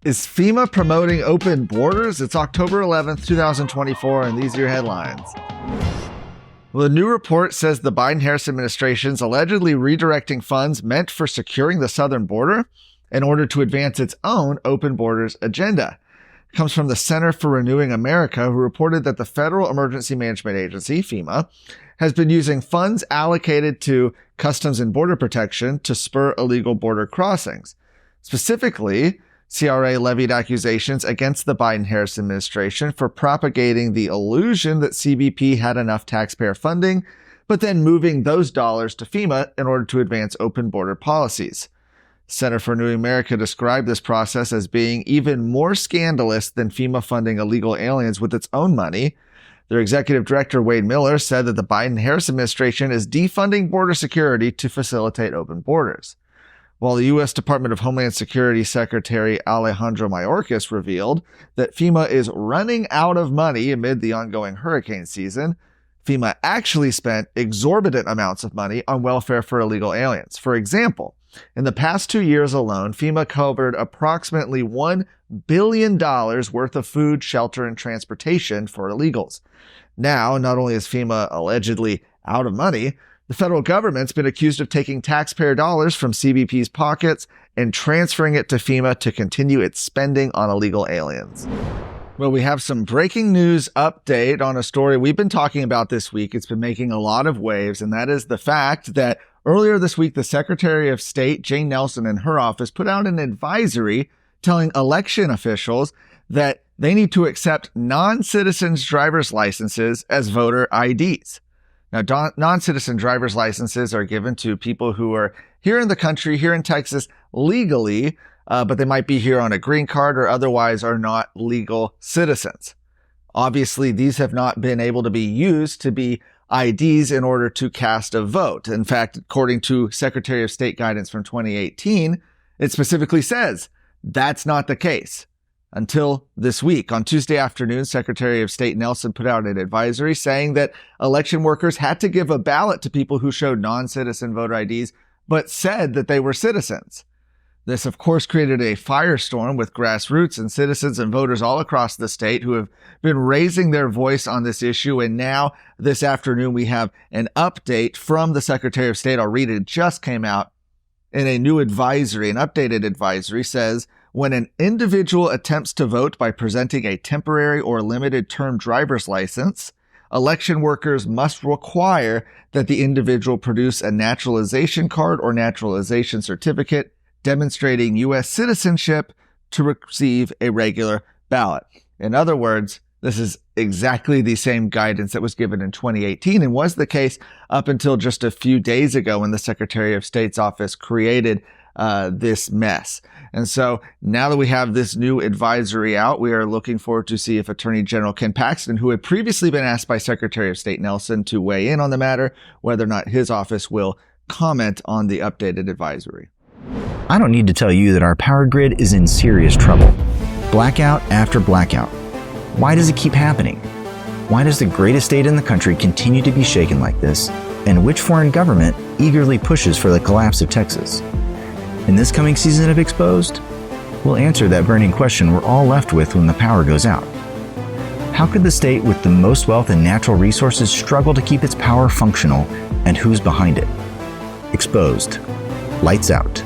Is FEMA promoting open borders? It's October 11th, 2024, and these are your headlines. Well, the new report says the Biden-Harris administration's allegedly redirecting funds meant for securing the southern border in order to advance its own open borders agenda. It comes from the Center for Renewing America, who reported that the Federal Emergency Management Agency, FEMA, has been using funds allocated to Customs and Border Protection to spur illegal border crossings. Specifically, CRA levied accusations against the Biden-Harris administration for propagating the illusion that CBP had enough taxpayer funding, but then moving those dollars to FEMA in order to advance open border policies. Center for Renewing America described this process as being even more scandalous than FEMA funding illegal aliens with its own money. Their executive director, Wade Miller, said that the Biden-Harris administration is defunding border security to facilitate open borders. While the U.S. Department of Homeland Security Secretary Alejandro Mayorkas revealed that FEMA is running out of money amid the ongoing hurricane season, FEMA actually spent exorbitant amounts of money on welfare for illegal aliens. For example, in the past 2 years alone, FEMA covered approximately $1 billion worth of food, shelter, and transportation for illegals. Now, not only is FEMA allegedly out of money, the federal government's been accused of taking taxpayer dollars from CBP's pockets and transferring it to FEMA to continue its spending on illegal aliens. Well, we have some breaking news update on a story we've been talking about this week. It's been making a lot of waves, and that is the fact that earlier this week, the Secretary of State, Jane Nelson, and her office put out an advisory telling election officials that they need to accept non-citizens' driver's licenses as voter IDs. Now, non-citizen driver's licenses are given to people who are here in the country, here in Texas, legally, but they might be here on a green card or otherwise are not legal citizens. Obviously, these have not been able to be used to be IDs in order to cast a vote. In fact, according to Secretary of State guidance from 2018, it specifically says that's not the case. Until this week, on Tuesday afternoon, Secretary of State Nelson put out an advisory saying that election workers had to give a ballot to people who showed non-citizen voter IDs, but said that they were citizens. This, of course, created a firestorm with grassroots and citizens and voters all across the state who have been raising their voice on this issue. And now, this afternoon, we have an update from the Secretary of State. I'll read it. It just came out in a new advisory. An updated advisory says, when an individual attempts to vote by presenting a temporary or limited term driver's license, election workers must require that the individual produce a naturalization card or naturalization certificate demonstrating U.S. citizenship to receive a regular ballot. In other words, this is exactly the same guidance that was given in 2018 and was the case up until just a few days ago when the Secretary of State's office created this mess. And so now that we have this new advisory out, we are looking forward to see if Attorney General Ken Paxton, who had previously been asked by Secretary of State Nelson to weigh in on the matter, whether or not his office will comment on the updated advisory. I don't need to tell you that our power grid is in serious trouble. Blackout after blackout. Why does it keep happening? Why does the greatest state in the country continue to be shaken like this? And which foreign government eagerly pushes for the collapse of Texas? In this coming season of Exposed, we'll answer that burning question we're all left with when the power goes out. How could the state with the most wealth and natural resources struggle to keep its power functional, and who's behind it? Exposed. Lights Out.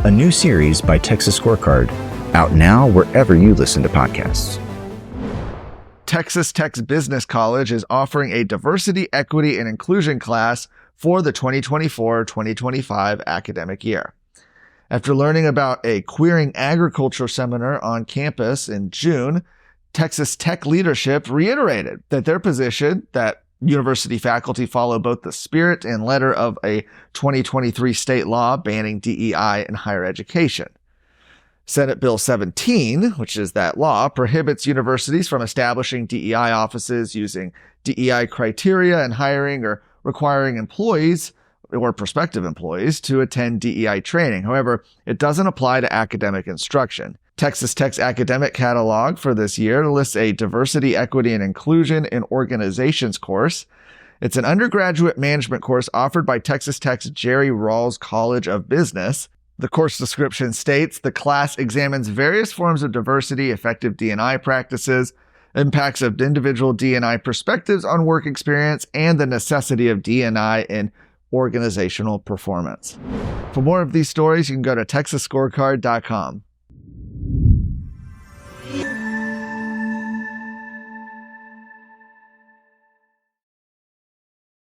A new series by Texas Scorecard, out now wherever you listen to podcasts. Texas Tech's Business College is offering a diversity, equity, and inclusion class for the 2024-2025 academic year. After learning about a queering agriculture seminar on campus in June, Texas Tech leadership reiterated that their position that university faculty follow both the spirit and letter of a 2023 state law banning DEI in higher education. Senate Bill 17, which is that law, prohibits universities from establishing DEI offices, using DEI criteria in hiring, or requiring employees or prospective employees to attend DEI training. However, it doesn't apply to academic instruction. Texas Tech's academic catalog for this year lists a diversity, equity, and inclusion in organizations course. It's an undergraduate management course offered by Texas Tech's Jerry Rawls College of Business. The course description states the class examines various forms of diversity, effective D&I practices, impacts of individual D&I perspectives on work experience, and the necessity of D&I in organizational performance. For more of these stories, you can go to texasscorecard.com.